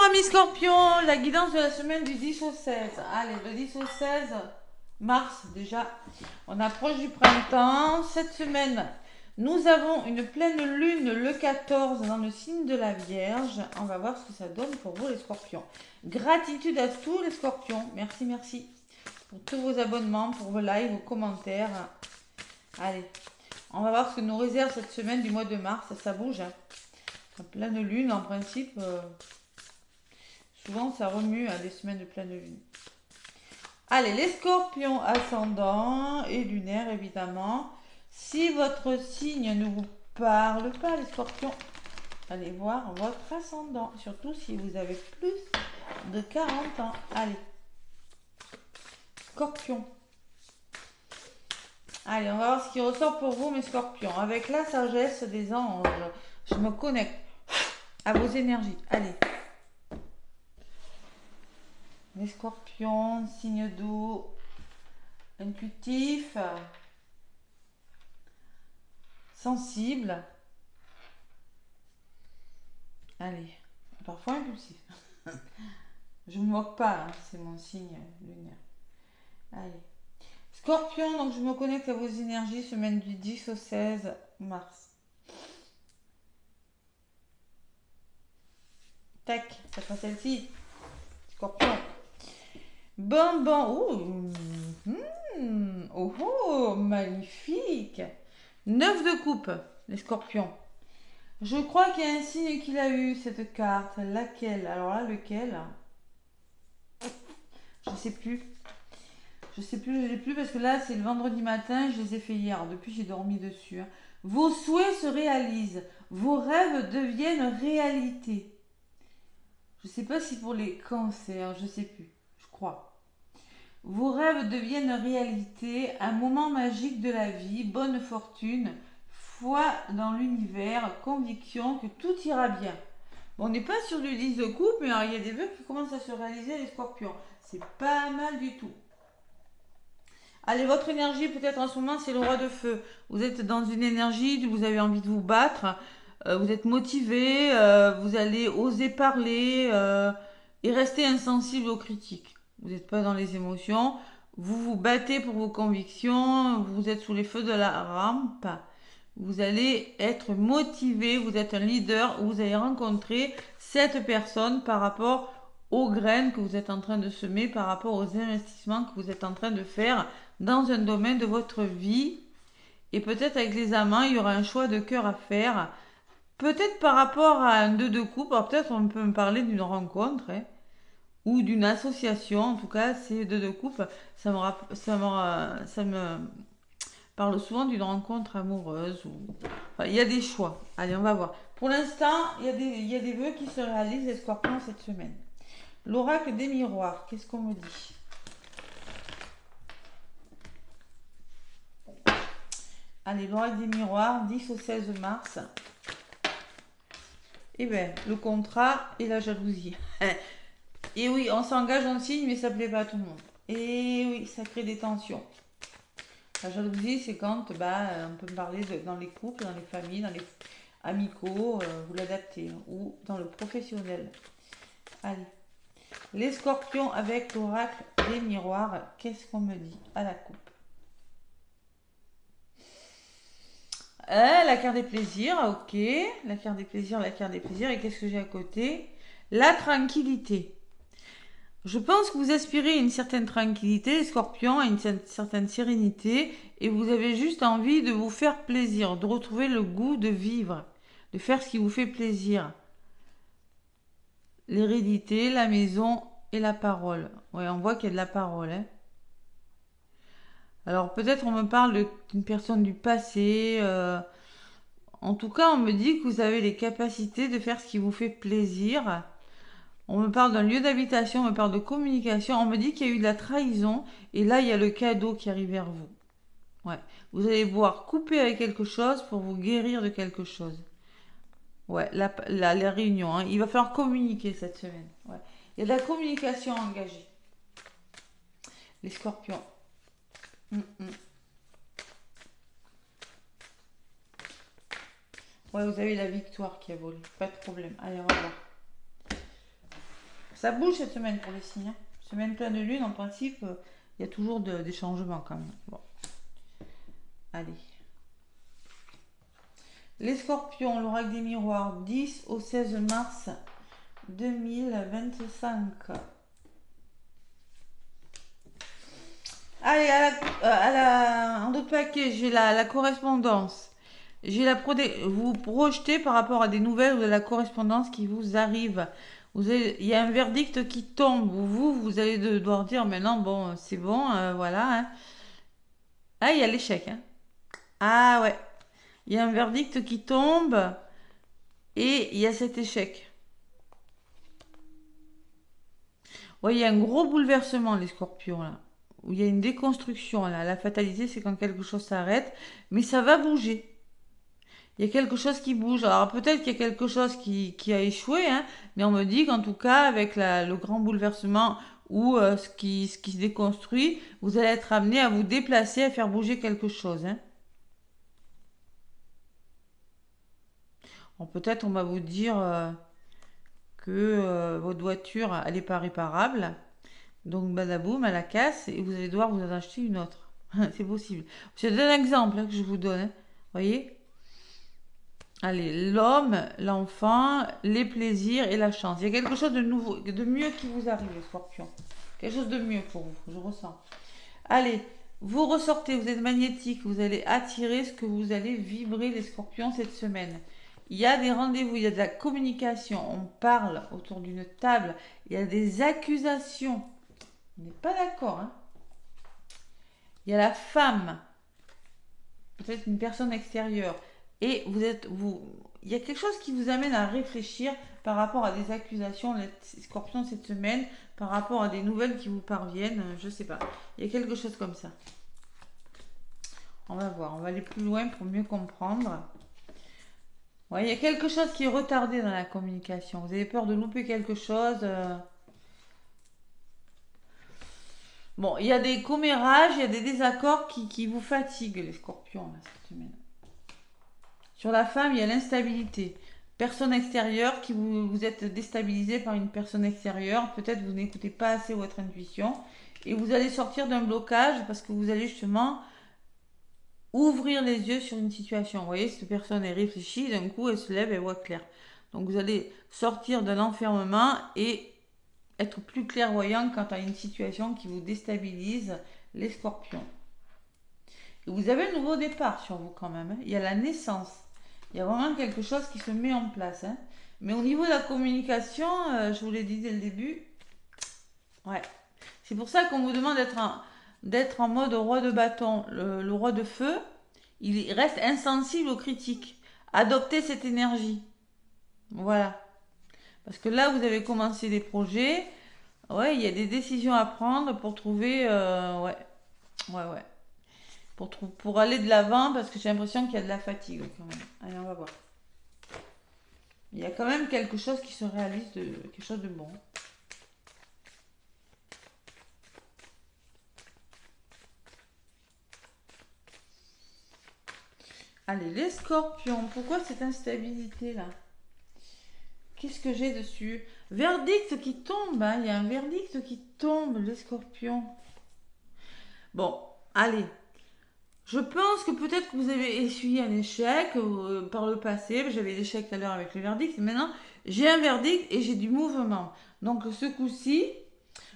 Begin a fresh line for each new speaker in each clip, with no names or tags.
amis scorpions, la guidance de la semaine du 10 au 16. Allez, le 10 au 16 mars déjà, on approche du printemps. Cette semaine, nous avons une pleine lune le 14 dans le signe de la Vierge. On va voir ce que ça donne pour vous les scorpions. Gratitude à tous les scorpions. Merci, merci pour tous vos abonnements, pour vos likes, vos commentaires. Allez, on va voir ce que nous réserve cette semaine du mois de mars. Ça bouge, hein. Pleine lune, en principe... souvent, ça remue à des semaines de pleine lune. Allez, les scorpions ascendants et lunaires, évidemment. Si votre signe ne vous parle pas, les scorpions, allez voir votre ascendant. Surtout si vous avez plus de 40 ans. Allez, scorpion. Allez, on va voir ce qui ressort pour vous, mes scorpions. Avec la sagesse des anges, je me connecte à vos énergies. Allez. Les scorpions, signe d'eau, intuitif, sensible. Allez, parfois impulsif. Je ne me moque pas, hein, c'est mon signe lunaire. Allez. Scorpion, donc je me connecte à vos énergies, semaine du 10 au 16 mars. Tac, ça sera celle-ci. Scorpion. Bon, bon, oh, magnifique. 9 de coupe, les scorpions. Je crois qu'il y a un signe qu'il a eu, cette carte. Laquelle? Alors là, lequel? Je sais plus. Je l'ai plus parce que là, c'est le vendredi matin, je les ai fait hier. Depuis, j'ai dormi dessus. Vos souhaits se réalisent. Vos rêves deviennent réalité. Je sais pas si pour les cancers, je sais plus. Je crois. Vos rêves deviennent réalité, un moment magique de la vie, bonne fortune, foi dans l'univers, conviction que tout ira bien. Bon, on n'est pas sur du 10 de coupe, mais il y a des vœux qui commencent à se réaliser, les scorpions. C'est pas mal du tout. Allez, votre énergie, peut-être en ce moment, c'est le roi de feu. Vous êtes dans une énergie, vous avez envie de vous battre, vous êtes motivé, vous allez oser parler et rester insensible aux critiques. Vous n'êtes pas dans les émotions, vous vous battez pour vos convictions, vous êtes sous les feux de la rampe, vous allez être motivé, vous êtes un leader, vous allez rencontrer cette personne par rapport aux graines que vous êtes en train de semer, par rapport aux investissements que vous êtes en train de faire dans un domaine de votre vie. Et peut-être avec les amants, il y aura un choix de cœur à faire. Peut-être par rapport à un 2 de coupe, alors peut-être on peut me parler d'une rencontre, hein, ou d'une association. En tout cas, ces 2 de coupe, ça me parle souvent d'une rencontre amoureuse. Enfin, il y a des choix. Allez, on va voir. Pour l'instant, il y a des vœux qui se réalisent, les scorpions, cette semaine. L'oracle des miroirs, qu'est-ce qu'on me dit? Allez, l'oracle des miroirs, 10 au 16 mars. Eh bien, le contrat et la jalousie. Et oui, on s'engage, on signe, mais ça plaît pas à tout le monde. Et oui, ça crée des tensions. La jalousie, c'est quand on peut parler dans les couples, dans les familles, dans les amicaux, vous l'adaptez, hein, ou dans le professionnel. Allez. Les scorpions avec l'oracle des miroirs, qu'est-ce qu'on me dit à la coupe? La carte des plaisirs, ok. La carte des plaisirs, la carte des plaisirs. Et qu'est-ce que j'ai à côté? La tranquillité. Je pense que vous aspirez à une certaine tranquillité, les scorpions, à une certaine sérénité, et vous avez juste envie de vous faire plaisir, de retrouver le goût de vivre, de faire ce qui vous fait plaisir. L'hérédité, la maison et la parole. Ouais, on voit qu'il y a de la parole, hein. Alors peut-être on me parle d'une personne du passé. En tout cas, on me dit que vous avez les capacités de faire ce qui vous fait plaisir. On me parle d'un lieu d'habitation, on me parle de communication. On me dit qu'il y a eu de la trahison. Et là, il y a le cadeau qui arrive vers vous. Ouais. Vous allez pouvoir couper avec quelque chose pour vous guérir de quelque chose. Ouais, la réunion, hein. Il va falloir communiquer cette semaine. Ouais. Il y a de la communication engagée. Les scorpions. Ouais, vous avez la victoire qui a volé. Pas de problème. Allez, on va voir. Ça bouge cette semaine pour les signes. Hein. Semaine pleine de lune, en principe, il y a toujours des changements quand même. Bon. Allez. Les scorpions, l'oracle des miroirs, 10 au 16 mars 2025. Allez, en d'autres paquets, j'ai la correspondance. J'ai vous projetez par rapport à des nouvelles ou de la correspondance qui vous arrive. Il y a un verdict qui tombe. Vous allez devoir dire maintenant, bon, c'est bon, voilà. Hein. Ah, il y a l'échec. Hein. Ah ouais. Il y a un verdict qui tombe et il y a cet échec. Ouais, il y a un gros bouleversement, les scorpions, là. Où il y a une déconstruction, là. La fatalité, c'est quand quelque chose s'arrête, mais ça va bouger. Il y a quelque chose qui bouge. Alors peut-être qu'il y a quelque chose qui a échoué, hein, mais on me dit qu'en tout cas, avec le grand bouleversement ou ce qui se déconstruit, vous allez être amené à vous déplacer, à faire bouger quelque chose. Hein. Bon, peut-être on va vous dire que votre voiture, elle n'est pas réparable. Donc badaboum, elle la casse et vous allez devoir vous en acheter une autre. C'est possible. C'est un exemple hein, que je vous donne. Hein. Voyez. Allez, l'homme, l'enfant, les plaisirs et la chance. Il y a quelque chose de nouveau, de mieux qui vous arrive, les scorpions. Quelque chose de mieux pour vous, je ressens. Allez, vous ressortez, vous êtes magnétique, vous allez attirer ce que vous allez vibrer, les scorpions, cette semaine. Il y a des rendez-vous, il y a de la communication, on parle autour d'une table, il y a des accusations. On n'est pas d'accord. Hein. Il y a la femme, peut-être une personne extérieure. Et il y a quelque chose qui vous amène à réfléchir par rapport à des accusations, les scorpions, cette semaine, par rapport à des nouvelles qui vous parviennent, je sais pas. Il y a quelque chose comme ça. On va voir, on va aller plus loin pour mieux comprendre. Ouais, il y a quelque chose qui est retardé dans la communication. Vous avez peur de louper quelque chose. Bon, il y a des commérages, il y a des désaccords qui vous fatiguent, les scorpions, là, cette semaine. Sur la femme, il y a l'instabilité. Personne extérieure qui vous êtes déstabilisé par une personne extérieure. Peut-être vous n'écoutez pas assez votre intuition. Et vous allez sortir d'un blocage parce que vous allez justement ouvrir les yeux sur une situation. Vous voyez, cette personne est réfléchie, d'un coup elle se lève et voit clair. Donc vous allez sortir de l'enfermement et être plus clairvoyant quant à une situation qui vous déstabilise, les scorpions. Et vous avez un nouveau départ sur vous quand même. Hein. Il y a la naissance. Il y a vraiment quelque chose qui se met en place. Hein. Mais au niveau de la communication, je vous l'ai dit dès le début, ouais. C'est pour ça qu'on vous demande d'être en mode roi de bâton. Le roi de feu, il reste insensible aux critiques. Adoptez cette énergie. Voilà. Parce que là, vous avez commencé des projets. Ouais, il y a des décisions à prendre pour trouver... ouais. Pour aller de l'avant, parce que j'ai l'impression qu'il y a de la fatigue quand même. Allez, on va voir. Il y a quand même quelque chose qui se réalise, quelque chose de bon. Allez, les scorpions, pourquoi cette instabilité là? Qu'est-ce que j'ai dessus? Verdict qui tombe, hein. Il y a un verdict qui tombe, les scorpions. Bon, allez. Je pense que peut-être que vous avez essuyé un échec par le passé. J'avais l'échec tout à l'heure avec le verdict. Maintenant, j'ai un verdict et j'ai du mouvement. Donc, ce coup-ci,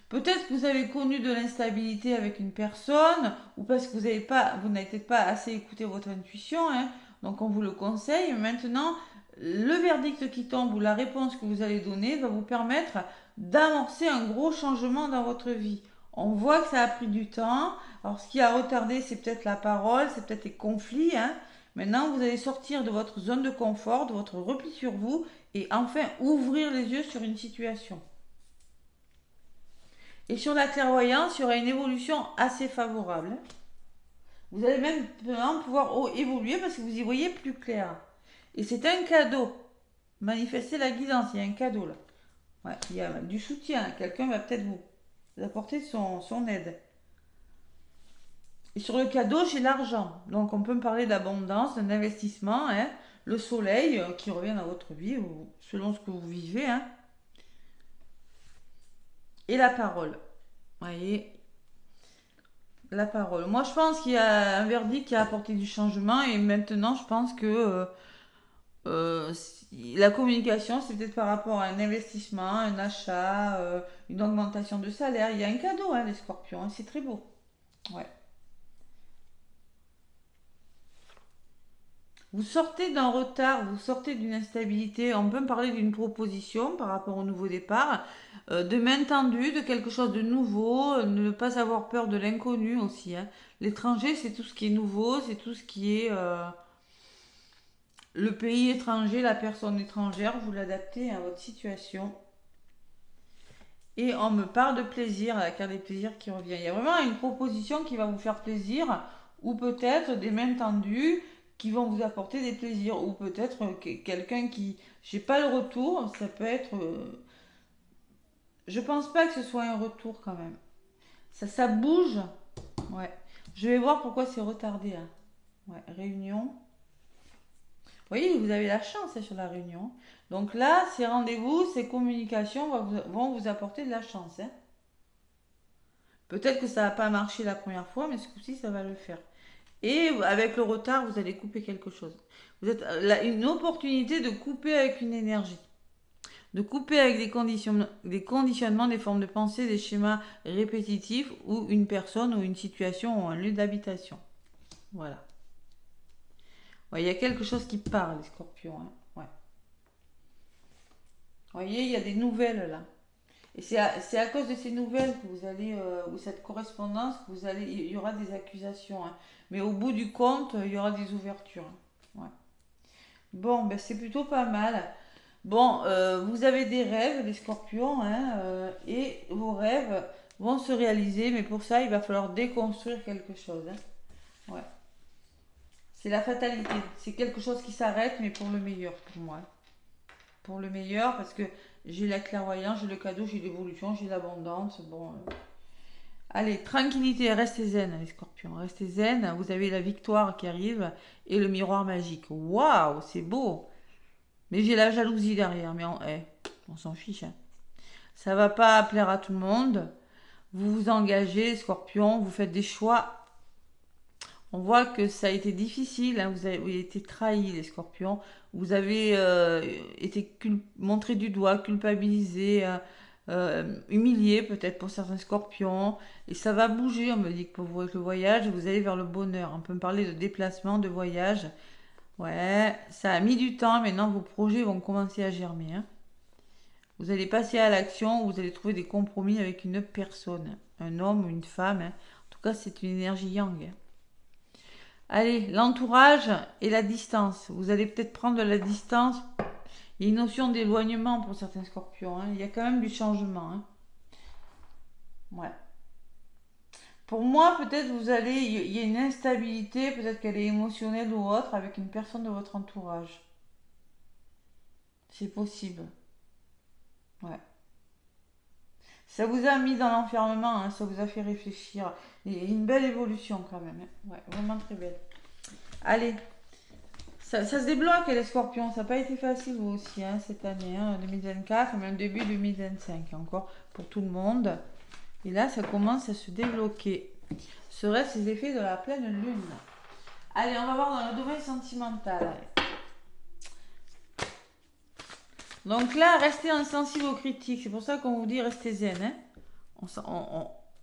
peut-être que vous avez connu de l'instabilité avec une personne ou parce que vous n'avez peut-être pas assez écouté votre intuition. Hein, donc, on vous le conseille. Maintenant, le verdict qui tombe ou la réponse que vous allez donner va vous permettre d'amorcer un gros changement dans votre vie. On voit que ça a pris du temps. Alors, ce qui a retardé, c'est peut-être la parole, c'est peut-être les conflits. Hein. Maintenant, vous allez sortir de votre zone de confort, de votre repli sur vous et enfin ouvrir les yeux sur une situation. Et sur la clairvoyance, il y aura une évolution assez favorable. Vous allez même pouvoir évoluer parce que vous y voyez plus clair. Et c'est un cadeau. Manifester la guidance, il y a un cadeau là. Ouais, il y a du soutien. Quelqu'un va peut-être vous apporter son aide. Et sur le cadeau, j'ai l'argent. Donc on peut me parler d'abondance, d'un investissement, hein, le soleil qui revient dans votre vie, ou selon ce que vous vivez. Hein. et la parole. Vous voyez, la parole. Moi, je pense qu'il y a un verdict qui a apporté du changement et maintenant, je pense que la communication, c'est peut-être par rapport à un investissement, un achat, une augmentation de salaire. Il y a un cadeau, hein, les scorpions, hein, c'est très beau. Ouais. Vous sortez d'un retard, vous sortez d'une instabilité. On peut parler d'une proposition par rapport au nouveau départ, de main tendue, de quelque chose de nouveau, ne pas avoir peur de l'inconnu aussi, hein. L'étranger, c'est tout ce qui est nouveau, c'est tout ce qui est le pays étranger, la personne étrangère. Vous l'adaptez à votre situation. Et on me parle de plaisir, la carte des plaisirs qui revient. Il y a vraiment une proposition qui va vous faire plaisir, ou peut-être des mains tendues qui vont vous apporter des plaisirs, ou peut-être quelqu'un qui, j'ai pas le retour, ça peut être, je pense pas que ce soit un retour quand même. Ça bouge, ouais. Je vais voir pourquoi c'est retardé, hein. Ouais, réunion. Vous voyez, vous avez la chance, hein, sur la réunion. Donc là, ces rendez-vous, ces communications vont vous apporter de la chance, hein. Peut-être que ça n'a pas marché la première fois, mais ce coup-ci, ça va le faire. Et avec le retard, vous allez couper quelque chose. Vous êtes là, une opportunité de couper avec une énergie. De couper avec des conditionnements, des formes de pensée, des schémas répétitifs ou une personne ou une situation ou un lieu d'habitation. Voilà. Ouais, il y a quelque chose qui parle, les scorpions, hein. Ouais. Vous voyez, il y a des nouvelles là. Et c'est à cause de ces nouvelles que vous allez, ou cette correspondance, que vous allez, il y aura des accusations, hein. Mais au bout du compte, il y aura des ouvertures, hein. Ouais. Bon, ben c'est plutôt pas mal. Bon, vous avez des rêves, les scorpions, hein, et vos rêves vont se réaliser, mais pour ça, il va falloir déconstruire quelque chose, hein. Ouais. C'est la fatalité. C'est quelque chose qui s'arrête, mais pour le meilleur, pour moi. Pour le meilleur, parce que j'ai la clairvoyance, j'ai le cadeau, j'ai l'évolution, j'ai l'abondance. Bon, allez, tranquillité, restez zen, les scorpions, restez zen. Vous avez la victoire qui arrive et le miroir magique. Waouh, c'est beau. Mais j'ai la jalousie derrière, mais on s'en fiche, hein. Ça va pas plaire à tout le monde. Vous vous engagez, les scorpions, vous faites des choix. On voit que ça a été difficile, hein. Vous avez été trahis, les scorpions. Vous avez été montré du doigt, culpabilisé, humilié peut-être pour certains scorpions. Et ça va bouger, on me dit que pour vous avec le voyage, vous allez vers le bonheur. On peut me parler de déplacement, de voyage. Ouais, ça a mis du temps, maintenant vos projets vont commencer à germer, hein. Vous allez passer à l'action, vous allez trouver des compromis avec une personne, un homme ou une femme, hein. En tout cas, c'est une énergie yang, hein. Allez, l'entourage et la distance. Vous allez peut-être prendre de la distance. Il y a une notion d'éloignement pour certains scorpions, hein. Il y a quand même du changement, hein. Ouais. Pour moi, peut-être il y a une instabilité, peut-être qu'elle est émotionnelle ou autre, avec une personne de votre entourage. C'est possible. Ouais. Ça vous a mis dans l'enfermement, hein, ça vous a fait réfléchir. Et une belle évolution quand même, hein. Ouais, vraiment très belle. Allez, ça se débloque les scorpions, ça n'a pas été facile vous aussi, hein, cette année, hein, 2024, même début 2025 encore pour tout le monde. Et là, ça commence à se débloquer. Seraient-ce les effets de la pleine lune? Allez, on va voir dans le domaine sentimental. Donc là, restez insensible aux critiques. C'est pour ça qu'on vous dit restez zen, hein.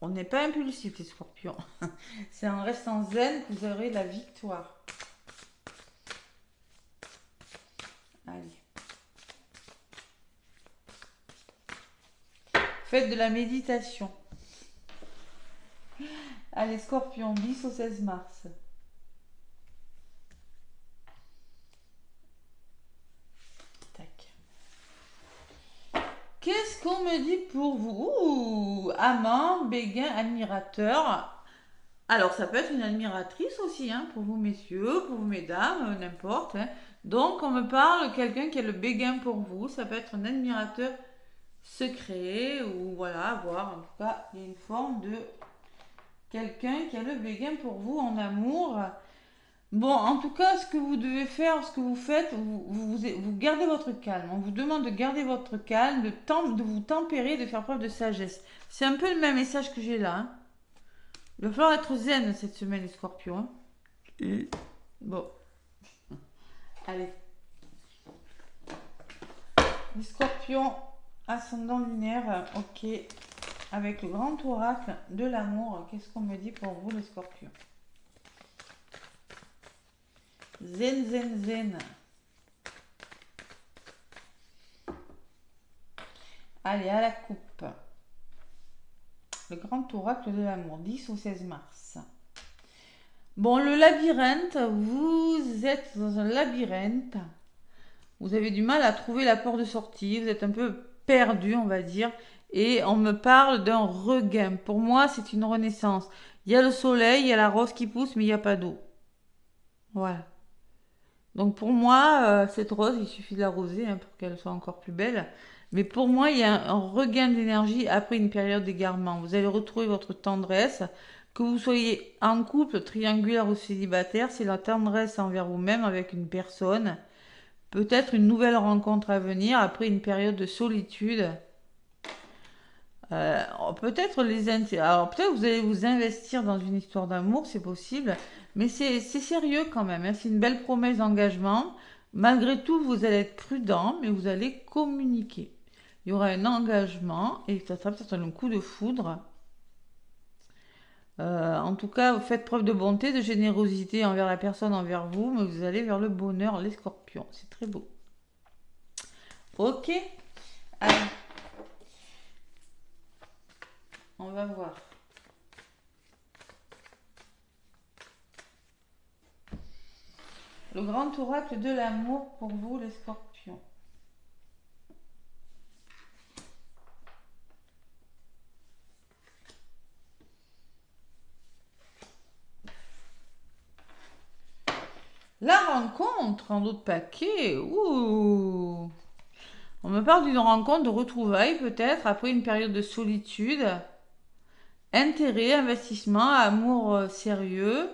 On n'est pas impulsif, les scorpions. C'est en restant zen que vous aurez la victoire. Allez. Faites de la méditation. Allez, scorpion, 10 au 16 mars. Tac. Qu'est-ce qu'on me dit pour vous? Ouh, amant, béguin, admirateur. Alors, ça peut être une admiratrice aussi, hein, pour vous, messieurs, pour vous, mesdames, n'importe, hein. Donc, on me parle de quelqu'un qui a le béguin pour vous. Ça peut être un admirateur secret ou voilà, voir. En tout cas, il y a une forme de quelqu'un qui a le béguin pour vous en amour. Bon, en tout cas, ce que vous devez faire, ce que vous faites, vous gardez votre calme. On vous demande de garder votre calme, de vous tempérer, de faire preuve de sagesse. C'est un peu le même message que j'ai là, hein. Il va falloir être zen cette semaine, les scorpions, hein. Bon, allez. Les scorpions, ascendant lunaire, ok. Avec le grand oracle de l'amour, qu'est-ce qu'on me dit pour vous, les scorpions? Zen, zen, zen. Allez, à la coupe. Le grand oracle de l'amour, 10 au 16 mars. Bon, le labyrinthe, vous êtes dans un labyrinthe. Vous avez du mal à trouver la porte de sortie. Vous êtes un peu perdu, on va dire. Et on me parle d'un regain. Pour moi, c'est une renaissance. Il y a le soleil, il y a la rose qui pousse, mais il n'y a pas d'eau. Voilà. Donc pour moi, cette rose, il suffit de l'arroser hein, pour qu'elle soit encore plus belle. Mais pour moi, il y a un regain d'énergie après une période d'égarement. Vous allez retrouver votre tendresse. Que vous soyez en couple, triangulaire ou célibataire, c'est la tendresse envers vous-même avec une personne. Peut-être une nouvelle rencontre à venir après une période de solitude. Euh, peut-être alors peut-être vous allez vous investir dans une histoire d'amour, c'est possible, mais c'est sérieux quand même, hein. C'est une belle promesse d'engagement. Malgré tout, vous allez être prudent, mais vous allez communiquer. Il y aura un engagement et ça sera peut-être un coup de foudre. En tout cas, vous faites preuve de bonté, de générosité envers la personne, envers vous, mais vous allez vers le bonheur, les scorpions. C'est très beau. Ok, allez, on va voir. Le grand oracle de l'amour pour vous, les scorpions. La rencontre en d'autres paquets. Ouh. On me parle d'une rencontre de retrouvailles peut-être après une période de solitude. Intérêt, investissement, amour sérieux,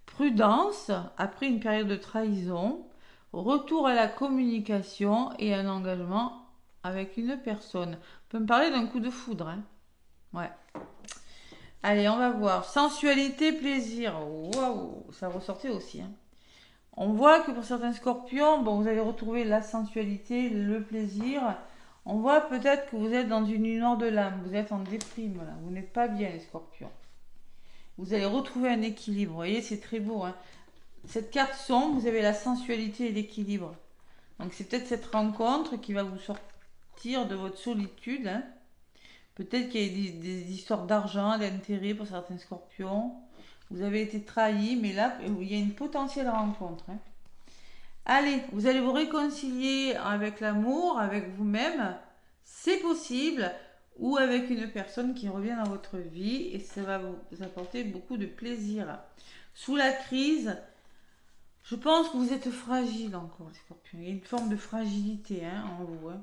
prudence après une période de trahison, retour à la communication et un engagement avec une personne. On peut me parler d'un coup de foudre, hein. Ouais. Allez, on va voir. Sensualité, plaisir. Waouh, ça ressortait aussi, hein. On voit que pour certains scorpions, bon, vous allez retrouver la sensualité, le plaisir. On voit peut-être que vous êtes dans une humeur de l'âme, vous êtes en déprime, là. Vous n'êtes pas bien, les scorpions. Vous allez retrouver un équilibre, vous voyez, c'est très beau, hein. Cette carte sombre, vous avez la sensualité et l'équilibre. Donc c'est peut-être cette rencontre qui va vous sortir de votre solitude, hein. Peut-être qu'il y a des histoires d'argent, d'intérêt pour certains scorpions. Vous avez été trahi, mais là, il y a une potentielle rencontre, hein. Allez, vous allez vous réconcilier avec l'amour, avec vous-même. C'est possible. Ou avec une personne qui revient dans votre vie et ça va vous apporter beaucoup de plaisir. Sous la crise, je pense que vous êtes fragile encore, les scorpions. Il y a une forme de fragilité hein, en vous, hein.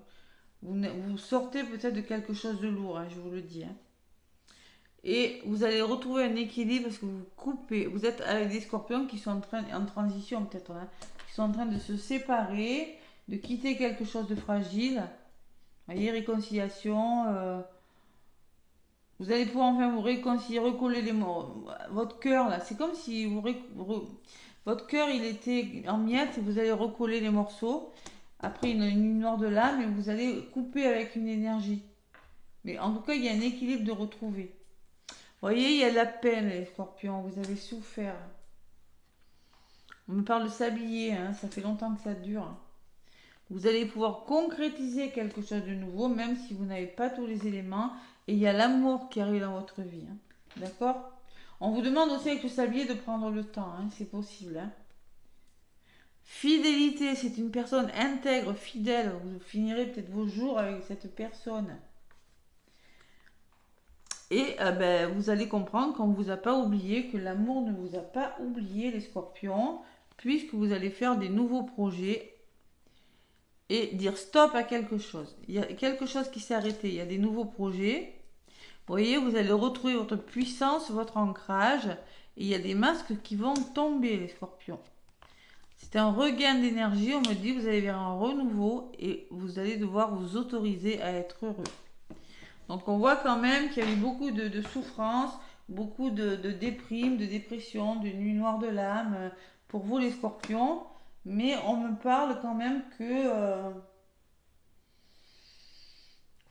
Vous sortez peut-être de quelque chose de lourd, hein, je vous le dis, hein. Et vous allez retrouver un équilibre parce que vous coupez. Vous êtes avec des scorpions qui sont en transition peut-être, hein, qui sont en train de se séparer, de quitter quelque chose de fragile. Vous voyez, réconciliation. Vous allez pouvoir enfin vous réconcilier, recoller les mots. Votre cœur là, c'est comme si votre cœur il était en miettes et vous allez recoller les morceaux. Après une noire de lame et vous allez couper avec une énergie. Mais en tout cas, il y a un équilibre de retrouver. Vous voyez, il y a de la peine, les scorpions, vous avez souffert. On me parle de s'habiller, hein, ça fait longtemps que ça dure. Vous allez pouvoir concrétiser quelque chose de nouveau, même si vous n'avez pas tous les éléments. Et il y a l'amour qui arrive dans votre vie, hein. D'accord? On vous demande aussi avec le sablier de prendre le temps, hein, c'est possible, hein. Fidélité, c'est une personne intègre, fidèle. Vous finirez peut-être vos jours avec cette personne. Et ben, vous allez comprendre qu'on ne vous a pas oublié, que l'amour ne vous a pas oublié, les scorpions, puisque vous allez faire des nouveaux projets et dire stop à quelque chose. Il y a quelque chose qui s'est arrêté, il y a des nouveaux projets. Vous voyez, vous allez retrouver votre puissance, votre ancrage, et il y a des masques qui vont tomber, les scorpions. C'est un regain d'énergie. On me dit que vous allez vers un renouveau et vous allez devoir vous autoriser à être heureux. Donc on voit quand même qu'il y a eu beaucoup de souffrance, beaucoup de déprime, de dépression, de nuit noire de l'âme pour vous les scorpions. Mais on me parle quand même que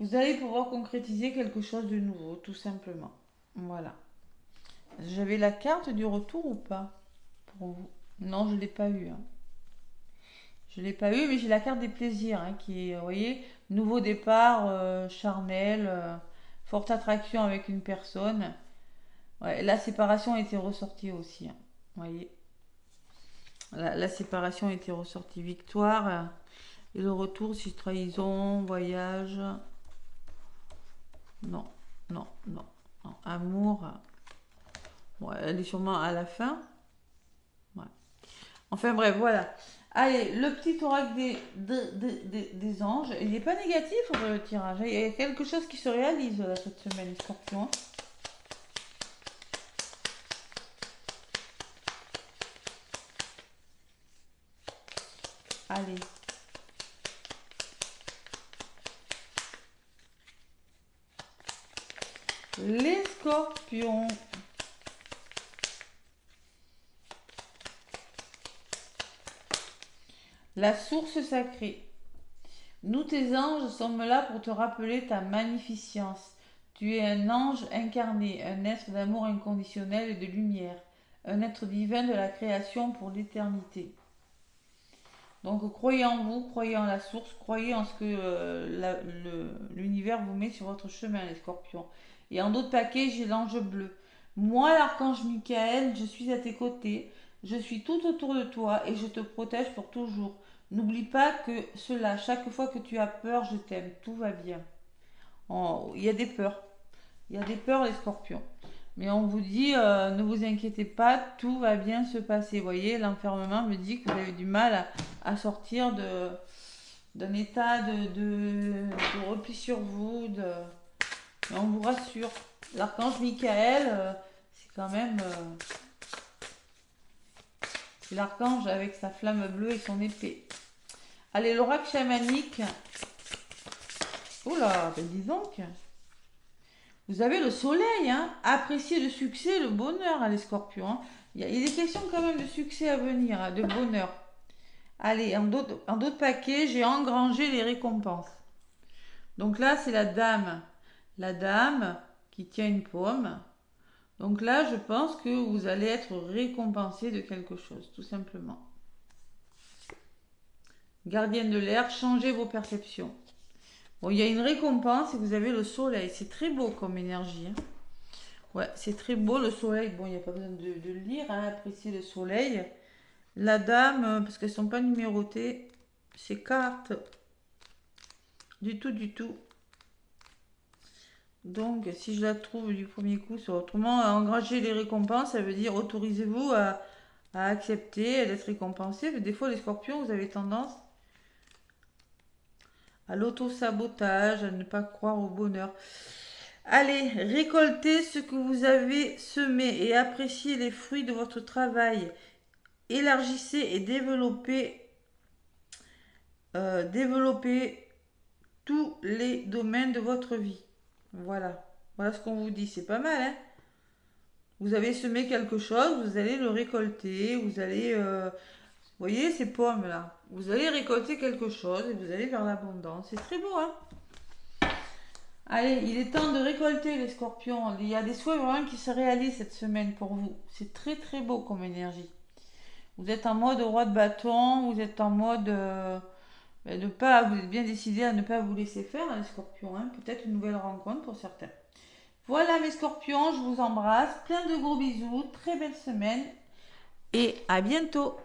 vous allez pouvoir concrétiser quelque chose de nouveau, tout simplement. Voilà. J'avais la carte du retour ou pas pour vous? Non, je ne l'ai pas eu. Hein. Je ne l'ai pas eu, mais j'ai la carte des plaisirs hein, qui est, vous voyez, nouveau départ, charnel, forte attraction avec une personne. Ouais, la séparation a été ressortie aussi. Hein, vous voyez, la séparation a été ressortie. Victoire et le retour, si trahison, voyage. Non, non, non, non. Amour. Bon, elle est sûrement à la fin. Ouais. Enfin bref, voilà. Allez, le petit oracle des anges, il n'est pas négatif le tirage. Il y a quelque chose qui se réalise là, cette semaine, les scorpions. Allez. Les scorpions. La source sacrée. Nous, tes anges, sommes là pour te rappeler ta magnificence. Tu es un ange incarné, un être d'amour inconditionnel et de lumière, un être divin de la création pour l'éternité. Donc croyez en vous, croyez en la source, croyez en ce que l'univers vous met sur votre chemin, les scorpions. Et en d'autres paquets, j'ai l'ange bleu. Moi, l'archange Michael, je suis à tes côtés, je suis tout autour de toi et je te protège pour toujours. N'oublie pas que cela, chaque fois que tu as peur, je t'aime, tout va bien. Il y a des peurs, il y a des peurs les scorpions. Mais on vous dit, ne vous inquiétez pas, tout va bien se passer. Vous voyez, l'enfermement me dit que vous avez du mal à sortir d'un état de repli sur vous. Mais on vous rassure. L'archange Michael, c'est quand même... c'est l'archange avec sa flamme bleue et son épée. Allez, l'oracle chamanique. Oula, ben dis donc. Vous avez le soleil, hein. Appréciez le succès, le bonheur, hein, les scorpions. Hein. Il y a des questions quand même de succès à venir, hein, de bonheur. Allez, en d'autres paquets, j'ai engrangé les récompenses. Donc là, c'est la dame. La dame qui tient une pomme. Donc là, je pense que vous allez être récompensé de quelque chose, tout simplement. Gardienne de l'air, changez vos perceptions. Bon, il y a une récompense et vous avez le soleil. C'est très beau comme énergie. Hein. Ouais, c'est très beau le soleil. Bon, il n'y a pas besoin de le lire. Hein, appréciez le soleil. La dame, parce qu'elles ne sont pas numérotées, ces cartes, du tout, du tout. Donc, si je la trouve du premier coup, c'est autrement. Engranger les récompenses, ça veut dire autorisez-vous à accepter d'être récompensé. Mais des fois, les scorpions, vous avez tendance à l'auto-sabotage, à ne pas croire au bonheur. Allez, récoltez ce que vous avez semé et appréciez les fruits de votre travail. Élargissez et développez tous les domaines de votre vie. Voilà. Voilà ce qu'on vous dit. C'est pas mal, hein? Vous avez semé quelque chose, vous allez le récolter. Vous allez... vous voyez ces pommes là? Vous allez récolter quelque chose et vous allez vers l'abondance. C'est très beau, hein? Allez, il est temps de récolter les scorpions. Il y a des souhaits vraiment qui se réalisent cette semaine pour vous. C'est très très beau comme énergie. Vous êtes en mode roi de bâton, vous êtes en mode de pas, vous êtes bien décidé à ne pas vous laisser faire, hein, les scorpions. Hein. Peut-être une nouvelle rencontre pour certains. Voilà mes scorpions, je vous embrasse. Plein de gros bisous, très belle semaine et à bientôt.